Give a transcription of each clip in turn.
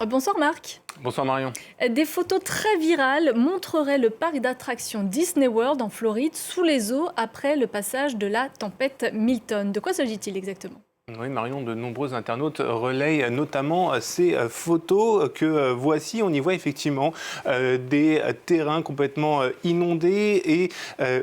Bonsoir Marc. Bonsoir Marion. Des photos très virales montreraient le parc d'attractions Disney World en Floride sous les eaux après le passage de la tempête Milton. De quoi s'agit-il exactement ? Oui Marion, de nombreux internautes relayent notamment ces photos que voici. On y voit effectivement des terrains complètement inondés et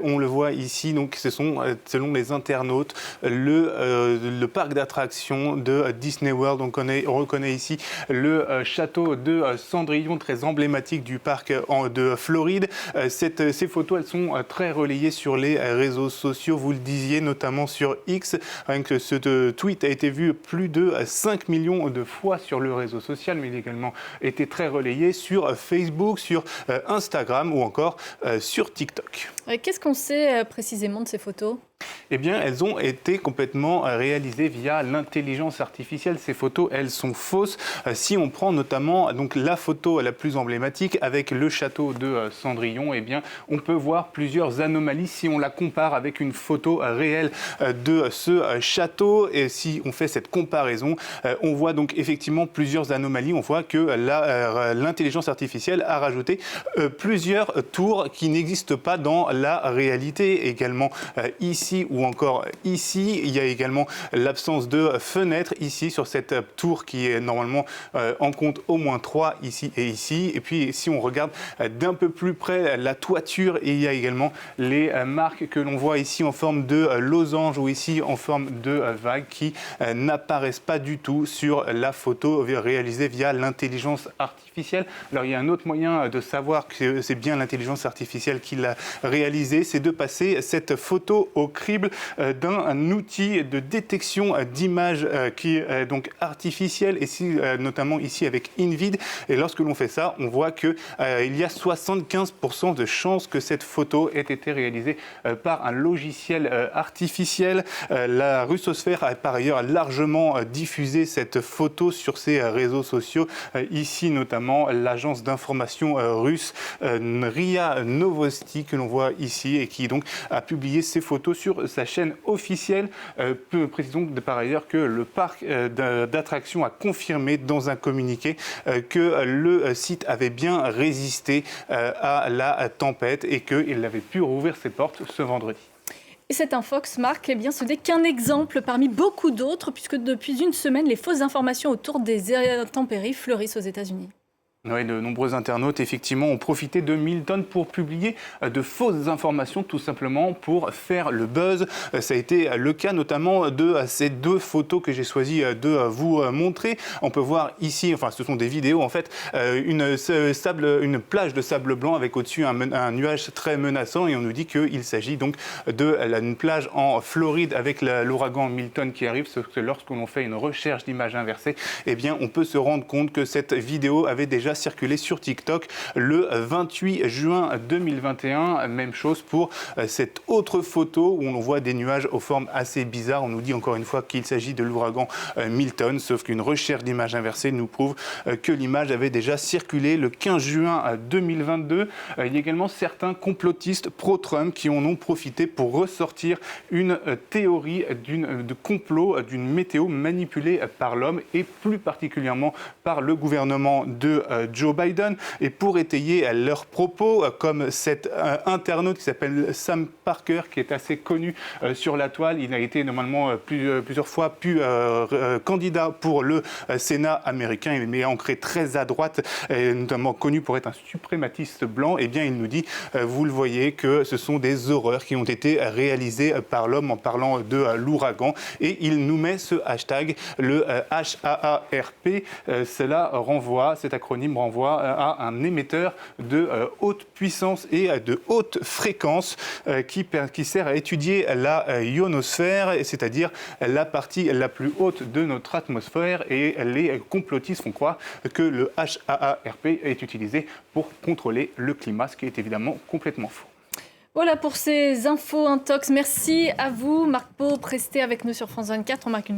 on le voit ici, donc ce sont selon les internautes le parc d'attractions de Disney World. On reconnaît ici le château de Cendrillon, très emblématique du parc de Floride. Ces photos, elles sont très relayées sur les réseaux sociaux, vous le disiez, notamment sur X. Rien que ce tweet a été vu plus de 5 millions de fois sur le réseau social, mais il a également été très relayé sur Facebook, sur Instagram ou encore sur TikTok. Qu'est-ce qu'on sait précisément de ces photos ? Eh bien, elles ont été complètement réalisées via l'intelligence artificielle. Ces photos, elles sont fausses. Si on prend notamment donc, la photo la plus emblématique avec le château de Cendrillon, eh bien, on peut voir plusieurs anomalies si on la compare avec une photo réelle de ce château. Et si on fait cette comparaison, on voit donc effectivement plusieurs anomalies. On voit que l'intelligence artificielle a rajouté plusieurs tours qui n'existent pas dans la réalité. Également ici ou encore ici, il y a également l'absence de fenêtres ici sur cette tour qui est normalement en compte au moins 3 ici et ici. Et puis si on regarde d'un peu plus près la toiture, il y a également les marques que l'on voit ici en forme de losange ou ici en forme de vague qui n'apparaissent pas du tout sur la photo réalisée via l'intelligence artificielle. Alors il y a un autre moyen de savoir que c'est bien l'intelligence artificielle qui l'a réalisée, c'est de passer cette photo au crible d'un outil de détection d'images qui est donc artificielle, et notamment ici avec InVid. Et lorsque l'on fait ça, on voit qu'il y a 75% de chances que cette photo ait été réalisée par un logiciel artificiel. La Russosphère a par ailleurs largement diffusé cette photo sur ses réseaux sociaux. Ici notamment l'agence d'information russe RIA Novosti que l'on voit ici et qui donc a publié ces photos sur sa chaîne officielle. Précisons par ailleurs que le parc d'attractions a confirmé dans un communiqué que le site avait bien résisté à la tempête et qu'il avait pu rouvrir ses portes ce vendredi. Et cet infox, Marc, eh bien, ce n'est qu'un exemple parmi beaucoup d'autres, puisque depuis une semaine, les fausses informations autour des intempéries fleurissent aux États-Unis. Oui, de nombreux internautes, effectivement, ont profité de Milton pour publier de fausses informations, tout simplement pour faire le buzz. Ça a été le cas notamment de ces deux photos que j'ai choisi de vous montrer. On peut voir ici, enfin ce sont des vidéos en fait, une plage de sable blanc avec au-dessus un nuage très menaçant, et on nous dit qu'il s'agit donc d'une plage en Floride avec l'ouragan Milton qui arrive. Sauf que lorsqu'on fait une recherche d'images inversées, eh bien on peut se rendre compte que cette vidéo avait déjà circulé sur TikTok le 28 juin 2021. Même chose pour cette autre photo où on voit des nuages aux formes assez bizarres. On nous dit encore une fois qu'il s'agit de l'ouragan Milton, sauf qu'une recherche d'images inversées nous prouve que l'image avait déjà circulé le 15 juin 2022. Il y a également certains complotistes pro-Trump qui en ont profité pour ressortir une théorie de complot d'une météo manipulée par l'homme et plus particulièrement par le gouvernement de Joe Biden. Et pour étayer leurs propos, comme cet internaute qui s'appelle Sam Parker, qui est assez connu sur la toile, il a été normalement plusieurs fois candidat pour le Sénat américain. Il est ancré très à droite, et notamment connu pour être un suprématiste blanc. Eh bien, il nous dit, vous le voyez, que ce sont des horreurs qui ont été réalisées par l'homme en parlant de l'ouragan. Et il nous met ce hashtag, le HAARP. Cet acronyme renvoie à un émetteur de haute puissance et de haute fréquence qui sert à étudier la ionosphère, c'est-à-dire la partie la plus haute de notre atmosphère. Et les complotistes font croire que le HAARP est utilisé pour contrôler le climat, ce qui est évidemment complètement faux. Voilà pour ces infos intox. Merci à vous, Marc Pau, resté avec nous sur France 24. On marque une